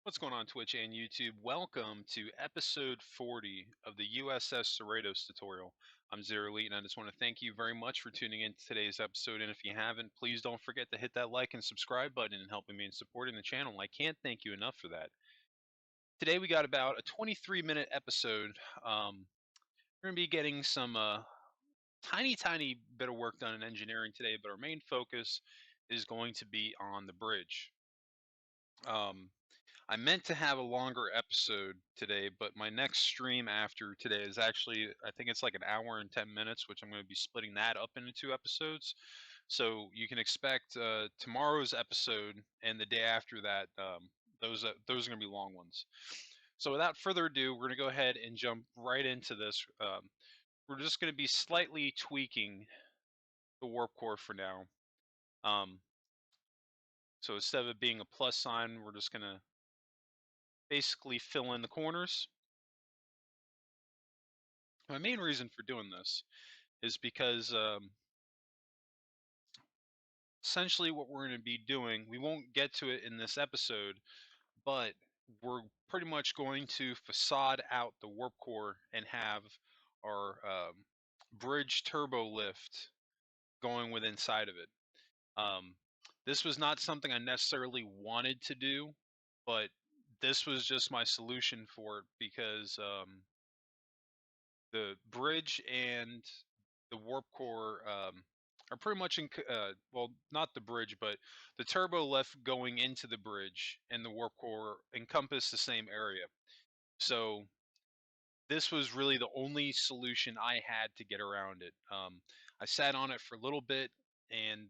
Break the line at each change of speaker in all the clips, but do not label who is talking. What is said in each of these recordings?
What's going on, Twitch and YouTube? Welcome to episode 40 of the U.S.S. CERRITOS tutorial. I'm Zero Elite, and I just want to thank you very much for tuning in to today's episode. And if you haven't, please don't forget to hit that like and subscribe button and helping me in supporting the channel. I can't thank you enough for that. Today we got about a 23-minute episode. We're going to be getting some tiny bit of work done in engineering today, but our main focus is going to be on the bridge. I meant to have a longer episode today, but my next stream after today is actually, I think it's like an hour and 10 minutes, which I'm going to be splitting that up into two episodes. So you can expect tomorrow's episode and the day after that. Those are going to be long ones. So without further ado, we're going to go ahead and jump right into this. We're just going to be slightly tweaking the warp core for now. So instead of it being a plus sign, we're just going to basically fill in the corners. My main reason for doing this is because essentially what we're going to be doing, we won't get to it in this episode, but we're pretty much going to facade out the warp core and have our bridge turbo lift going with inside of it. This was not something I necessarily wanted to do, but this was just my solution for it because the bridge and the warp core are pretty much well, not the bridge, but the turbo lift going into the bridge and the warp core encompass the same area. So this was really the only solution I had to get around it. I sat on it for a little bit, and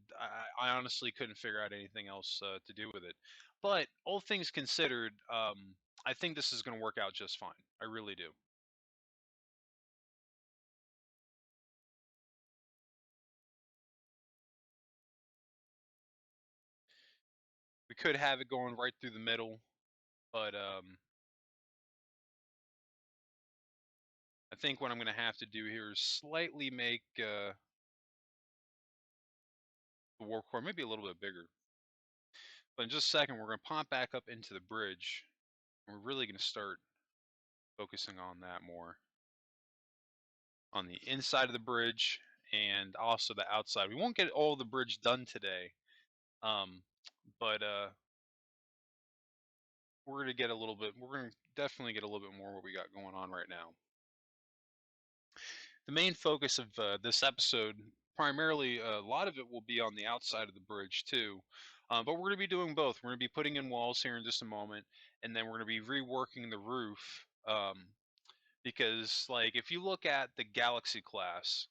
I honestly couldn't figure out anything else to do with it. But all things considered, I think this is going to work out just fine. I really do. We could have it going right through the middle, but I think what I'm going to have to do here is slightly make the warp core maybe a little bit bigger. But in just a second, we're going to pop back up into the bridge. And we're really going to start focusing on that more. On the inside of the bridge and also the outside. We won't get all the bridge done today, but we're going to get a little bit, we're going to definitely get a little bit more what we got going on right now. The main focus of this episode, primarily a lot of it will be on the outside of the bridge too, but we're going to be doing both. We're going to be putting in walls here in just a moment, and then we're going to be reworking the roof, because like if you look at the Galaxy class,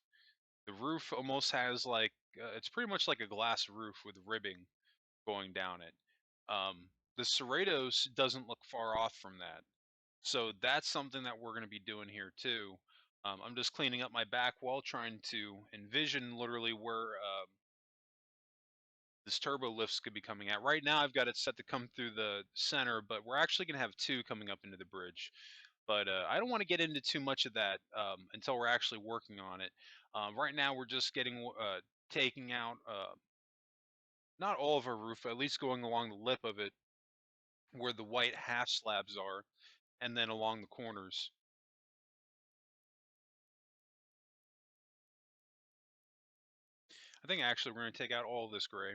the roof almost has like, it's pretty much like a glass roof with ribbing going down it. The CERRITOS doesn't look far off from that. So that's something that we're going to be doing here too. I'm just cleaning up my back wall, trying to envision literally where this turbo lifts could be coming at. Right now I've got it set to come through the center, but we're actually going to have two coming up into the bridge. But I don't want to get into too much of that until we're actually working on it. Right now we're just taking out not all of our roof, at least going along the lip of it where the white half slabs are, and then along the corners. I think actually we're going to take out all of this gray.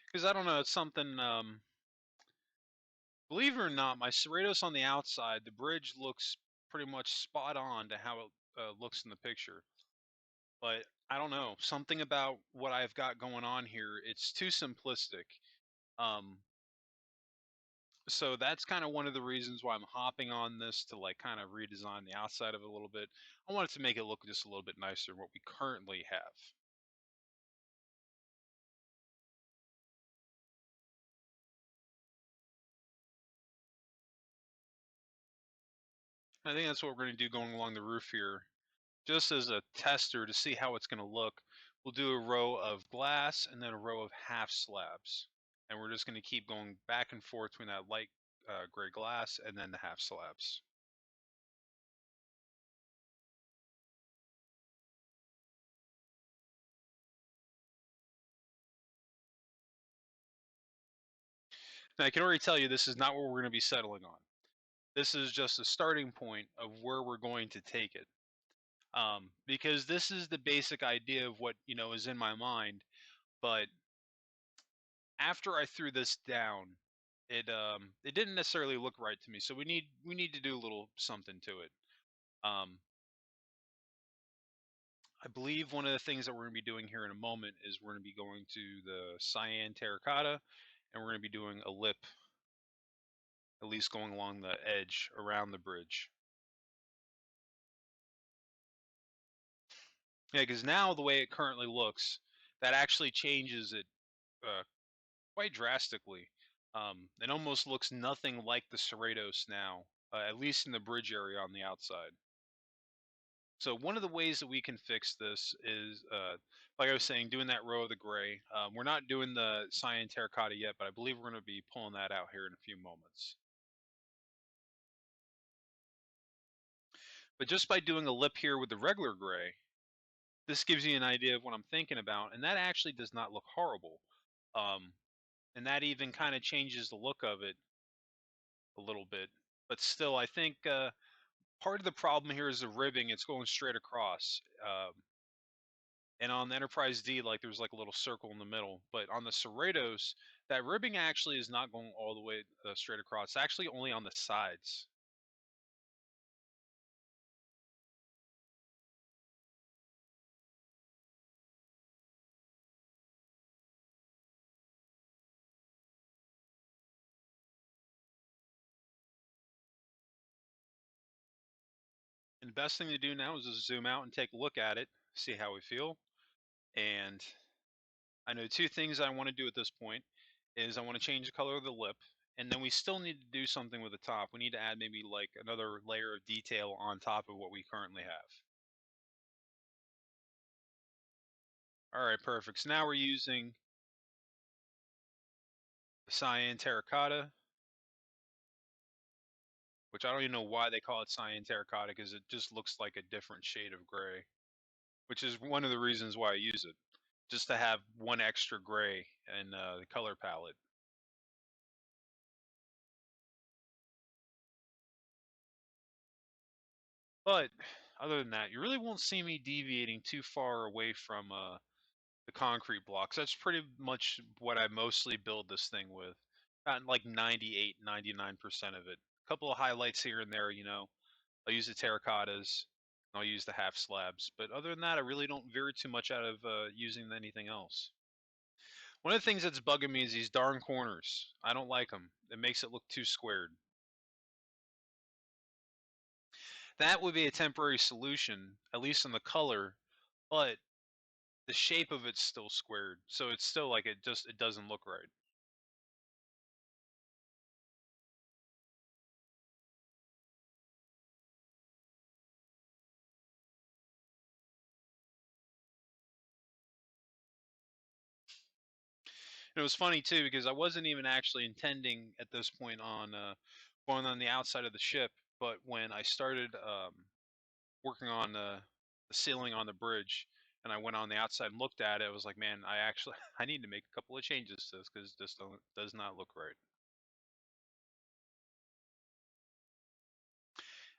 Because I don't know, it's something, believe it or not, my CERRITOS on the outside, the bridge looks pretty much spot on to how it looks in the picture. But I don't know, something about what I've got going on here, it's too simplistic. So that's kind of one of the reasons why I'm hopping on this to like kind of redesign the outside of it a little bit. I wanted to make it look just a little bit nicer than what we currently have. I think that's what we're going to do going along the roof here. Just as a tester to see how it's going to look, we'll do a row of glass and then a row of half slabs. And we're just going to keep going back and forth between that light gray glass and then the half slabs. And I can already tell you this is not what we're going to be settling on. This is just a starting point of where we're going to take it. Because this is the basic idea of what is in my mind. But after I threw this down, it didn't necessarily look right to me. So we need to do a little something to it. Um, I believe one of the things that we're going to be doing here in a moment is we're going to be going to the Cyan Terracotta, and we're going to be doing a lip, at least going along the edge around the bridge. Yeah, because now the way it currently looks, that actually changes it uh, quite drastically. It almost looks nothing like the CERRITOS now, at least in the bridge area on the outside. So one of the ways that we can fix this is, like I was saying, doing that row of the gray. We're not doing the cyan terracotta yet, but I believe we're going to be pulling that out here in a few moments. But just by doing a lip here with the regular gray, this gives you an idea of what I'm thinking about, and that actually does not look horrible. Um, and that even kind of changes the look of it a little bit. But still, I think part of the problem here is the ribbing. It's going straight across. And on the Enterprise D, like there's like a little circle in the middle. But on the Cerritos, that ribbing actually is not going all the way straight across. It's actually only on the sides. And the best thing to do now is just zoom out and take a look at it, see how we feel. And I know two things I want to do at this point is I want to change the color of the lip, and then we still need to do something with the top. We need to add maybe like another layer of detail on top of what we currently have. All right, perfect. So now we're using the cyan terracotta, which I don't even know why they call it cyan terracotta because it just looks like a different shade of gray, which is one of the reasons why I use it, just to have one extra gray in the color palette. But other than that, you really won't see me deviating too far away from the concrete blocks. That's pretty much what I mostly build this thing with. About like 98, 99% of it. A couple of highlights here and there, I'll use the terracottas. I'll use the half slabs. But other than that, I really don't vary too much out of using anything else. One of the things that's bugging me is these darn corners. I don't like them. It makes it look too squared. That would be a temporary solution, at least in the color, but the shape of it's still squared. So it's still like it doesn't look right. And it was funny too because I wasn't even actually intending at this point on going on the outside of the ship, but when I started working on the ceiling on the bridge, and I went on the outside and looked at it, I was like, man, I actually I need to make a couple of changes to this because this does not look right.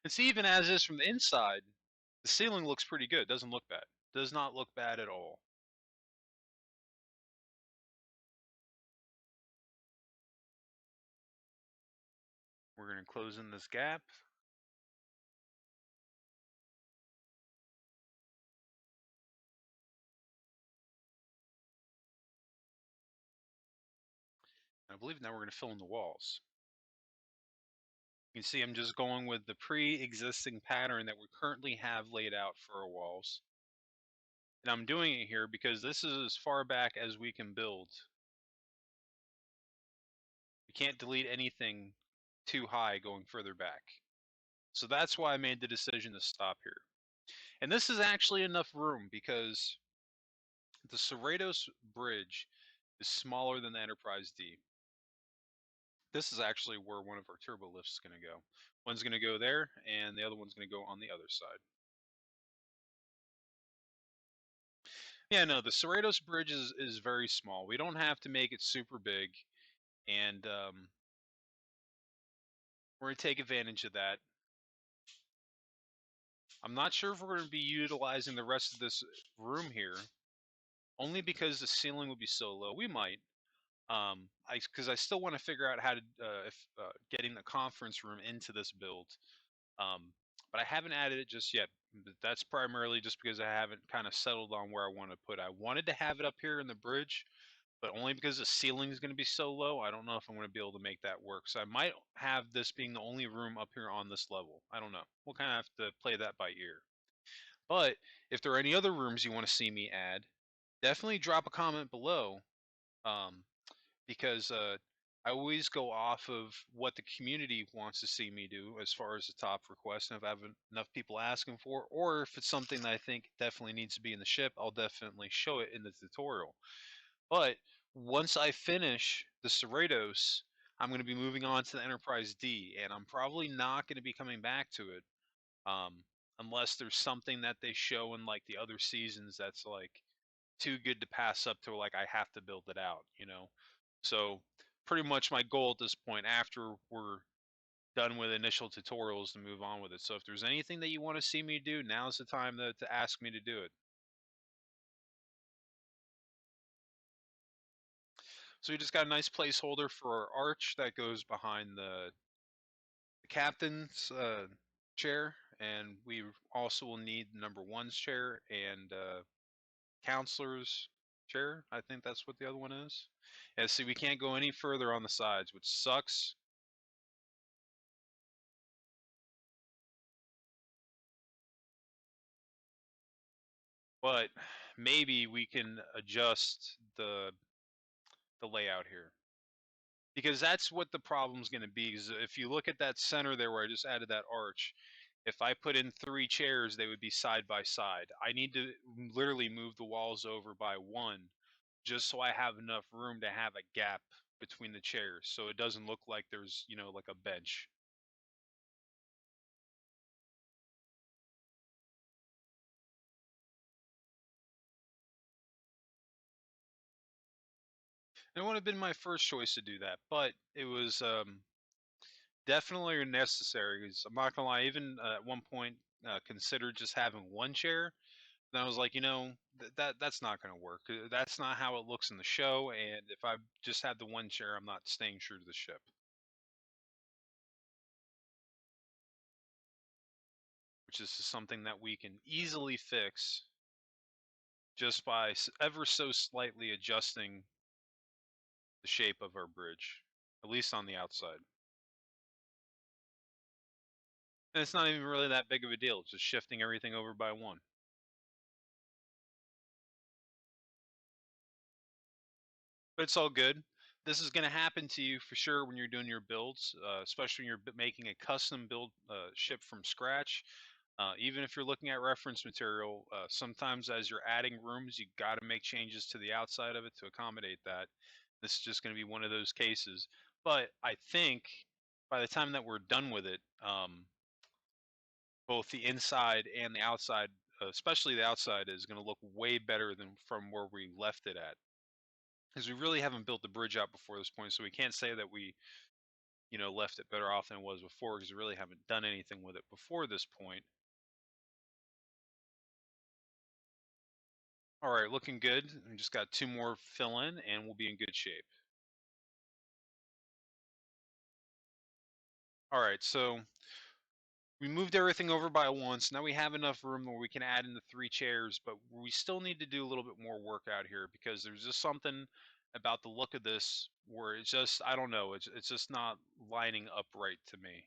And see, even as is from the inside, the ceiling looks pretty good. Doesn't look bad. Does not look bad at all. We're going to close in this gap. I believe now we're going to fill in the walls. You can see I'm just going with the pre-existing pattern that we currently have laid out for our walls. And I'm doing it here because this is as far back as we can build. We can't delete anything too high going further back. So that's why I made the decision to stop here. And this is actually enough room because the Cerritos Bridge is smaller than the Enterprise D. This is actually where one of our turbo lifts is going to go. One's going to go there, and the other one's going to go on the other side. Yeah, no, the Cerritos Bridge is very small. We don't have to make it super big. and we're going to take advantage of that. I'm not sure if we're going to be utilizing the rest of this room here, only because the ceiling will be so low. We might, because I still want to figure out how to if getting the conference room into this build. Um, but I haven't added it just yet. But that's primarily just because I haven't kind of settled on where I want to put it. I wanted to have it up here in the bridge, but only because the ceiling is going to be so low. I don't know if I'm going to be able to make that work. So I might have this being the only room up here on this level. I don't know. We'll kind of have to play that by ear. But if there are any other rooms you want to see me add, definitely drop a comment below. Um, because I always go off of what the community wants to see me do as far as the top request. And if I have enough people asking for it, or if it's something that I think definitely needs to be in the ship, I'll definitely show it in the tutorial. But once I finish the CERRITOS, I'm going to be moving on to the Enterprise D, and I'm probably not going to be coming back to it um, unless there's something that they show in like the other seasons that's like too good to pass up to, like I have to build it out, you know. So pretty much my goal at this point, after we're done with initial tutorials, to move on with it. So if there's anything that you want to see me do, now's the time to ask me to do it. So we just got a nice placeholder for our arch that goes behind the captain's chair, and we also will need number one's chair and counselor's chair. I think that's what the other one is. Yeah, see, we can't go any further on the sides, which sucks. But maybe we can adjust the layout here, because that's what the problem's going to be. Is if you look at that center there where I just added that arch, if I put in 3 chairs, they would be side by side. I need to literally move the walls over by one, just so I have enough room to have a gap between the chairs, so it doesn't look like there's, you know, like a bench. It would have been my first choice to do that, but it was definitely necessary. 'Cause I'm not gonna lie, even at one point considered just having one chair. Then I was like, you know, that's not gonna work. That's not how it looks in the show. And if I just had the one chair, I'm not staying true to the ship. Which is something that we can easily fix just by ever so slightly adjusting the shape of our bridge, at least on the outside. And it's not even really that big of a deal. It's just shifting everything over by one. But it's all good. This is going to happen to you for sure when you're doing your builds, especially when you're making a custom build ship from scratch. Even if you're looking at reference material, sometimes as you're adding rooms, you got to make changes to the outside of it to accommodate that. This is just going to be one of those cases. But I think by the time that we're done with it, both the inside and the outside, especially the outside, is going to look way better than from where we left it at. Because we really haven't built the bridge out before this point, so we can't say that we, you know, left it better off than it was before, because we really haven't done anything with it before this point. All right, looking good. We just got 2 more fill in, and we'll be in good shape. All right, so we moved everything over by once. Now we have enough room where we can add in the 3 chairs, but we still need to do a little bit more work out here, because there's just something about the look of this where it's just, I don't know, it's just not lining up right to me.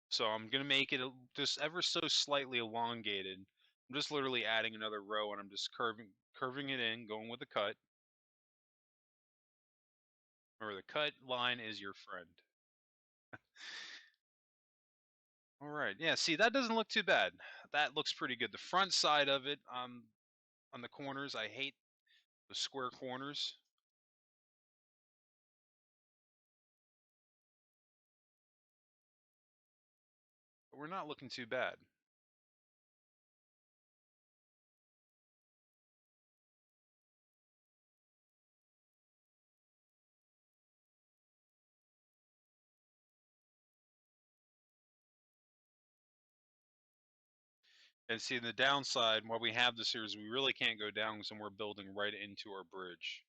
So I'm gonna make it just ever so slightly elongated. I'm just literally adding another row, and I'm just curving it in, going with the cut. Remember, the cut line is your friend. All right, yeah. See, that doesn't look too bad. That looks pretty good. The front side of it, on the corners, I hate the square corners, but we're not looking too bad. And see, the downside, why we have this here is we really can't go down because we're building right into our bridge.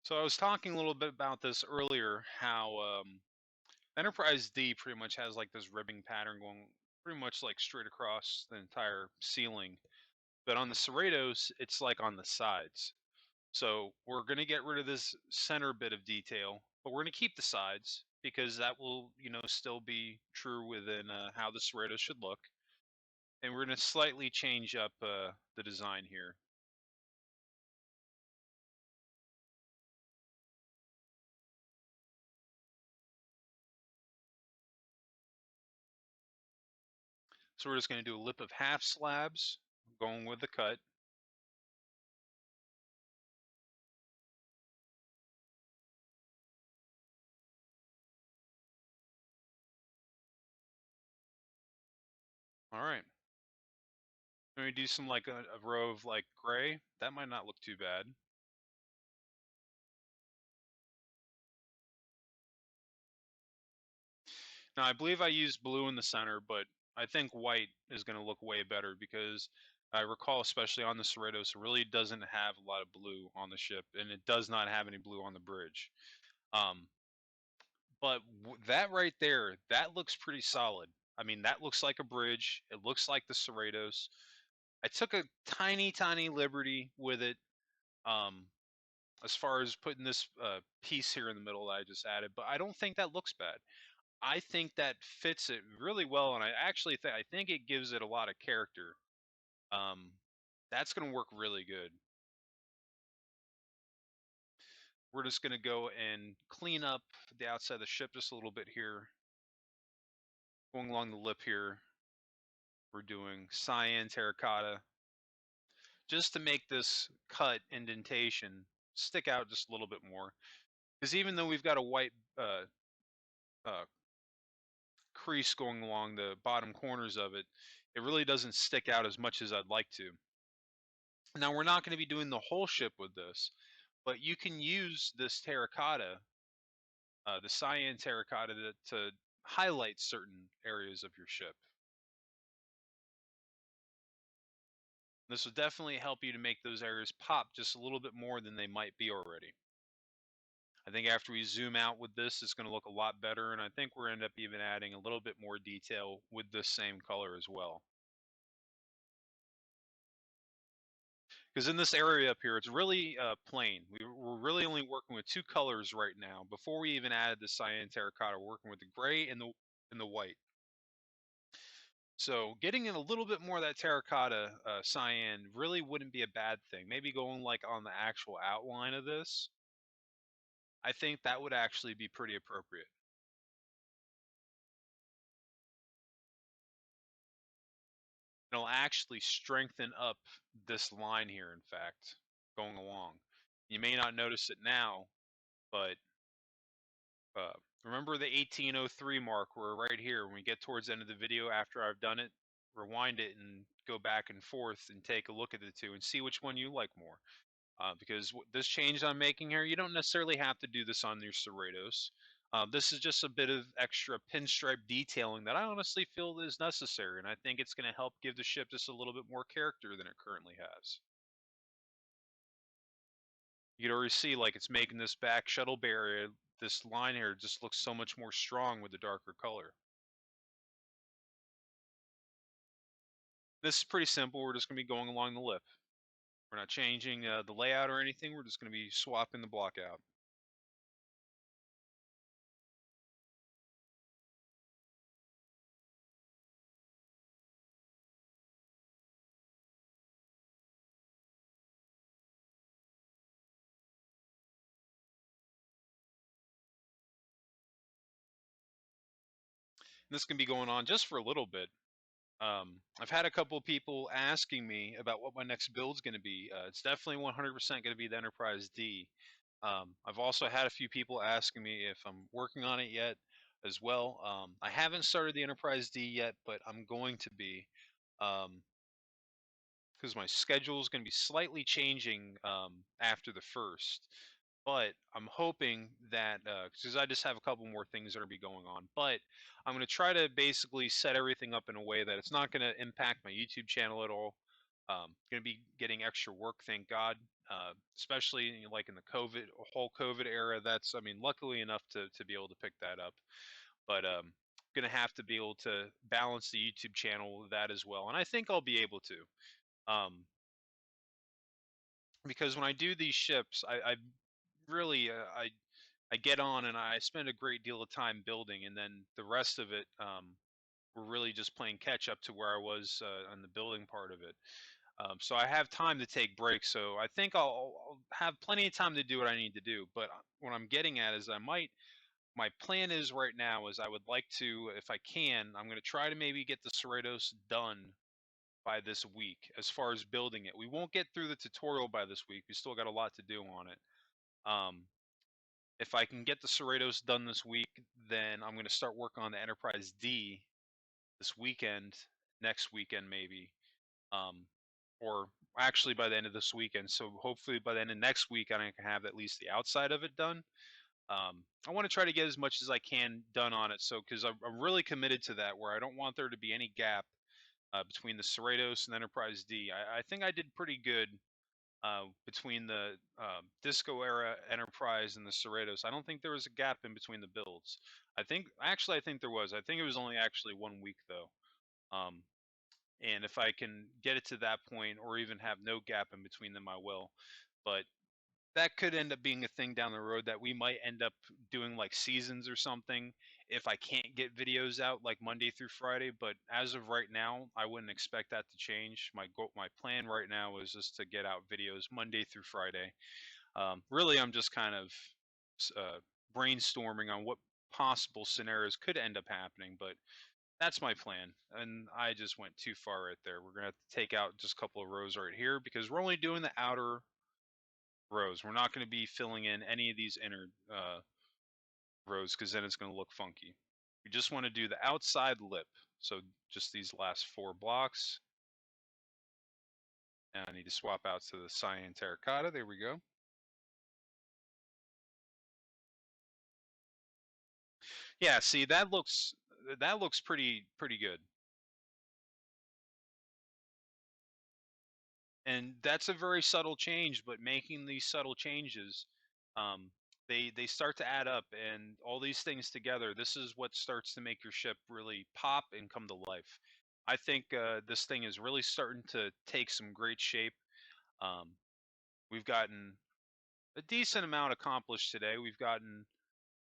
So I was talking a little bit about this earlier, how Enterprise D pretty much has like this ribbing pattern going pretty much like straight across the entire ceiling. But on the Cerritos, it's like on the sides. So we're going to get rid of this center bit of detail, but we're going to keep the sides because that will, still be true within how the Cerritos should look. And we're going to slightly change up the design here. So we're just going to do a lip of half slabs going with the cut. All right. Let me do some like a row of like gray. That might not look too bad. Now I believe I used blue in the center, but I think white is going to look way better because I recall, especially on the Cerritos, it really doesn't have a lot of blue on the ship, and it does not have any blue on the bridge. Um, but that right there, that looks pretty solid. I mean, that looks like a bridge. It looks like the Cerritos. I took a tiny, tiny liberty with it. Um, as far as putting this piece here in the middle that I just added, but I don't think that looks bad. I think that fits it really well, and I actually I think it gives it a lot of character. Um, that's going to work really good. We're just going to go and clean up the outside of the ship just a little bit here. Going along the lip here, we're doing cyan terracotta just to make this cut indentation stick out just a little bit more. Because even though we've got a white uh, crease going along the bottom corners of it, it really doesn't stick out as much as I'd like to. Now, we're not going to be doing the whole ship with this, but you can use this terracotta, the cyan terracotta, to highlight certain areas of your ship. This will definitely help you to make those areas pop just a little bit more than they might be already. I think after we zoom out with this, it's going to look a lot better, and I think we're end up even adding a little bit more detail with this same color as well. Because in this area up here, it's really plain. We're really only working with two colors right now. Before we even added the cyan terracotta, we're working with the gray and the white. So getting in a little bit more of that terracotta cyan really wouldn't be a bad thing. Maybe going like on the actual outline of this, I think that would actually be pretty appropriate. It'll actually strengthen up this line here, in fact, going along. You may not notice it now, but uh, remember the 1803 mark? We're right here. When we get towards the end of the video, after I've done it, rewind it and go back and forth and take a look at the two and see which one you like more. Because this change I'm making here, you don't necessarily have to do this on your Cerritos. This is just a bit of extra pinstripe detailing that I honestly feel is necessary, and I think it's going to help give the ship just a little bit more character than it currently has. You can already see like it's making this back shuttle bay area, this line here just looks so much more strong with the darker color. This is pretty simple. We're just going to be going along the lip. We're not changing the layout or anything. We're just going to be swapping the block out. And this can be going on just for a little bit. I've had a couple of people asking me about what my next build's going to be. It's definitely 100% going to be the Enterprise D. I've also had a few people asking me if I'm working on it yet as well. I haven't started the Enterprise D yet, but I'm going to be. Um, because my schedule is going to be slightly changing after the first. But I'm hoping that because I just have a couple more things that are be going on, but I'm going to try to basically set everything up in a way that it's not going to impact my YouTube channel at all. Going to be getting extra work, thank God. Especially like in the whole COVID era. That's, I mean, luckily enough to be able to pick that up, but going to have to be able to balance the YouTube channel with that as well, and I think I'll be able to. Because when I do these ships, I really I get on and I spend a great deal of time building, and then the rest of it we're really just playing catch up to where I was on the building part of it. So I have time to take breaks. So I think I'll have plenty of time to do what I need to do. But what I'm getting at is I might. My plan is right now is I would like to, if I can, I'm going to try to maybe get the Cerritos done by this week as far as building it. We won't get through the tutorial by this week. We still got a lot to do on it. If I can get the Cerritos done this week, then I'm going to start working on the Enterprise D this weekend, next weekend maybe, or actually by the end of this weekend. So hopefully by the end of next week, I can have at least the outside of it done. I want to try to get as much as I can done on it. So because I'm really committed to that, where I don't want there to be any gap between the Cerritos and Enterprise D. I think I did pretty good between the Disco era Enterprise and the Cerritos. I don't think there was a gap in between the builds. I think there was. I think it was only actually 1 week though. Um, and if I can get it to that point, or even have no gap in between them, I will. But that could end up being a thing down the road that we might end up doing like seasons or something if I can't get videos out like Monday through Friday. But as of right now, I wouldn't expect that to change. My plan right now is just to get out videos Monday through Friday. Really, I'm just kind of uh, brainstorming on what possible scenarios could end up happening, but that's my plan. And I just went too far right there. We're gonna have to take out just a couple of rows right here because we're only doing the outer rows. We're not going to be filling in any of these inner rows because then it's going to look funky. We just want to do the outside lip. So just these last 4 blocks. And I need to swap out to the Cyan Terracotta. There we go. Yeah, see that looks pretty good. And that's a very subtle change, but making these subtle changes, um, they start to add up, and all these things together, this is what starts to make your ship really pop and come to life. I think this thing is really starting to take some great shape. Um, we've gotten a decent amount accomplished today. We've gotten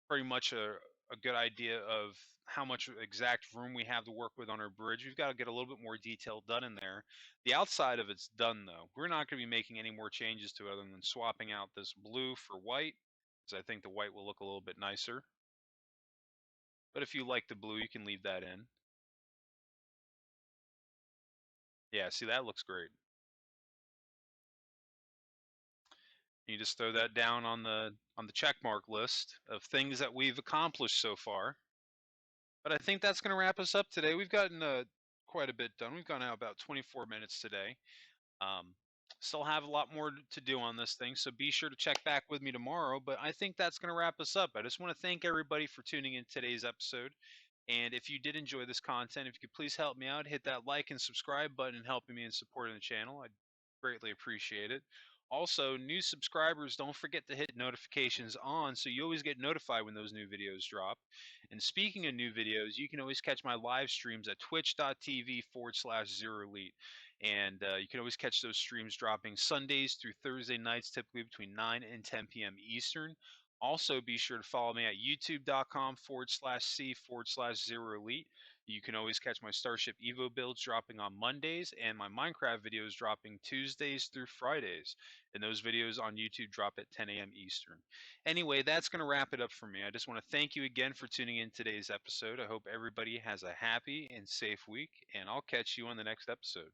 pretty much a good idea of how much exact room we have to work with on our bridge. We've got to get a little bit more detail done in there. The outside of it's done though. We're not going to be making any more changes to it other than swapping out this blue for white, because I think the white will look a little bit nicer. But if you like the blue, you can leave that in. Yeah, see, that looks great. You just throw that down on the check mark list of things that we've accomplished so far. But I think that's going to wrap us up today. We've gotten quite a bit done. We've gone out about 24 minutes today. Um, Still have a lot more to do on this thing, so be sure to check back with me tomorrow. But I think that's going to wrap us up. I just want to thank everybody for tuning in today's episode. And if you did enjoy this content, if you could please help me out, hit that like and subscribe button and helping me in supporting the channel. I'd greatly appreciate it. Also, new subscribers, don't forget to hit notifications on so you always get notified when those new videos drop. And speaking of new videos, you can always catch my live streams at twitch.tv/ZeroElite. And you can always catch those streams dropping Sundays through Thursday nights, typically between 9 and 10 p.m. Eastern. Also, be sure to follow me at youtube.com/C/0elite. You can always catch my Starship Evo builds dropping on Mondays and my Minecraft videos dropping Tuesdays through Fridays. And those videos on YouTube drop at 10 a.m. Eastern. Anyway, that's going to wrap it up for me. I just want to thank you again for tuning in today's episode. I hope everybody has a happy and safe week, and I'll catch you on the next episode.